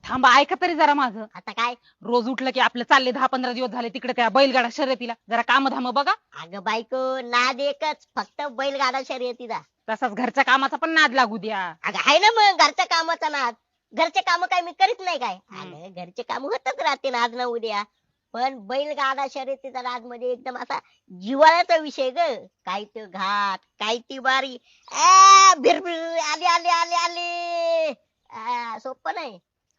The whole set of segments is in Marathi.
थांबा ऐका तरी जरा माझं. आता काय? रोज उठलं की आपलं चालले 10-15 दिवस झाले तिकडे त्या बैलगाडा शर्यतीला. जरा काम धाम बघा. अगं बायको, नाद एकच, फक्त बैलगाडा शर्यतीचा. तसाच घरच्या कामाचा पण नाद लागू द्या. अगं आहे ना मग घरच्या कामाचा नाद. घरचे काम काय मी करीत नाही काय? हम्म. अगं घरचे काम होतच राहते ना आज ना उद्या. पण बैलगाडा शर्यतीचा नाद म्हणजे एकदम असा जिव्हाळ्याचा विषय ग. काय तो घाट, काय ती बारी, भिरभिर आले आले आले आले. सोपं नाही.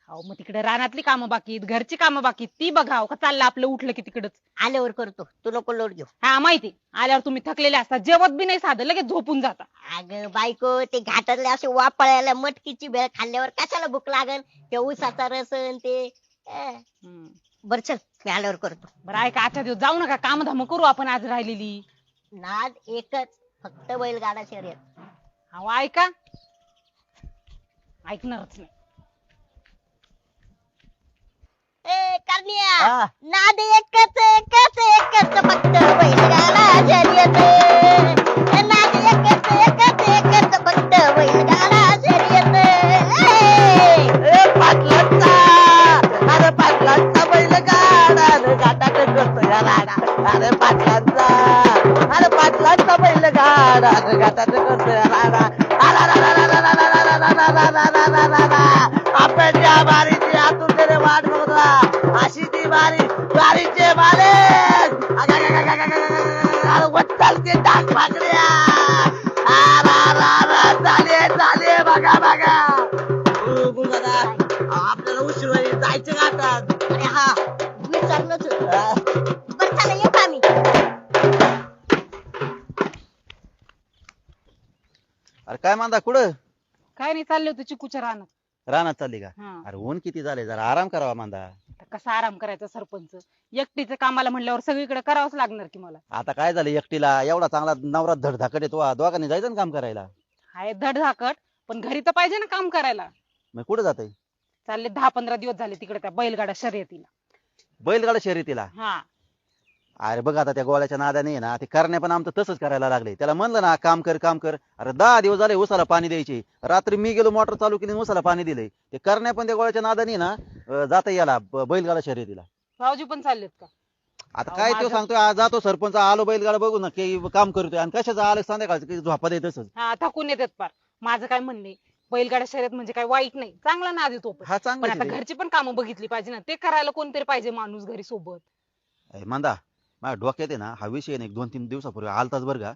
अहो मग तिकडे रानातली कामं बाकी घरची कामं बाकी ती बघा का चाललं आपलं उठलं की तिकडच. आल्यावर करतो, तू नको लोड घेऊ. हा माहिती आल्यावर तुम्ही थकलेले असता जेवत बी नाही साधं लगेच झोपून जाता. अगं बायको, ते घाटातले असे वापळायला मटकीची भेळ खाल्ल्यावर कशाला भूक लागन? ते ऊसाचा रस अन ते बर चल, मी आल्यावर करतो. बरं ऐका आजच्या दिवस जाऊ नका काम धाम करू आपण आज राहिलेली. नाद एकच, फक्त बैलगाडा शर्यत. अहो ऐका ऐकणारच नाही. ए करण्या, हा. नाद एकच एकच एकच, फक्त बैलगाडा शर्यत. नाद एकच एकच एकच, फक्त बैलगाडा शर्यत. ए पाटलांचा, अरे पाटलांचा बैल गाडा रे घाटात करतो या राडा. अरे पाटलांचा, अरे पाटलांचा बैल गाडा रे घाटात करतो या राडा. आपण त्या बारीची आतुरतेने वाट बघतो. अशी ती बारी, बारीचे मालक. अरे वत्तालचे टाक भाकऱ्या. चाले चाले बघा बघा. आपल्याला उशीर होईल, जायचं घाटात. अरे हा, विचारलंच होतं. बरं चला येऊ का आम्ही? अरे काय मांदा कुठं काय नाही चालले होते चिकूच्या रानात. रानात चालली का? हा. अरे ऊन किती झाले, जरा आराम करावा मांदा. आता कसा आराम करायचा सरपंच. एकटीचं कामाला म्हणल्यावर सगळीकडे करावंच लागणार की मला. आता काय झालं, एकटीला एवढा चांगला नवरा धडधाकट येतो, दोघांनी जायचं ना काम करायला. हाय धडधाकट पण घरी तर पाहिजे ना काम करायला. मग कुठं जाते? चालले 10-15 दिवस झाले तिकडे त्या बैलगाडा शर्यतीला. बैलगाडा शर्यतीला? हा अरे बघ आता त्या गोळ्याच्या नादाने आहे ना, ते करण्या पण आमचं तसंच करायला लागले. त्याला म्हणलं ना काम कर काम कर, अरे 10 दिवस झाले उसाला पाणी द्यायचे. रात्री मी गेलो मोटर चालू केली, उसाला पाणी दिले. ते करण्या पण त्या गोळ्याच्या नादाने ना जाता याला बैलगाडा शर्यतीला. भाऊजी पण चाललेत का? आता अहो, काय तो माझं- सांगतोय, आज जातो सरपंच, आलो बैलगाडा बघू ना की काम करतोय, आणि कशाचं आलं संध्याकाळचं की झोपा देत तसंच. हा थकून येतात पार. माझं काय म्हणणे, बैलगाडा शर्यत म्हणजे काय वाईट नाही, चांगला नाद येतो पण. हा पण चांगलं आता घरची पण कामं बघितली पाहिजे ना, ते करायला कोणतरी पाहिजे माणूस घरी सोबत. मंदा माझ्या डोक्यात आहे ना हा विषय नाही, 2-3 दिवसापूर्वी आलताच बरं का.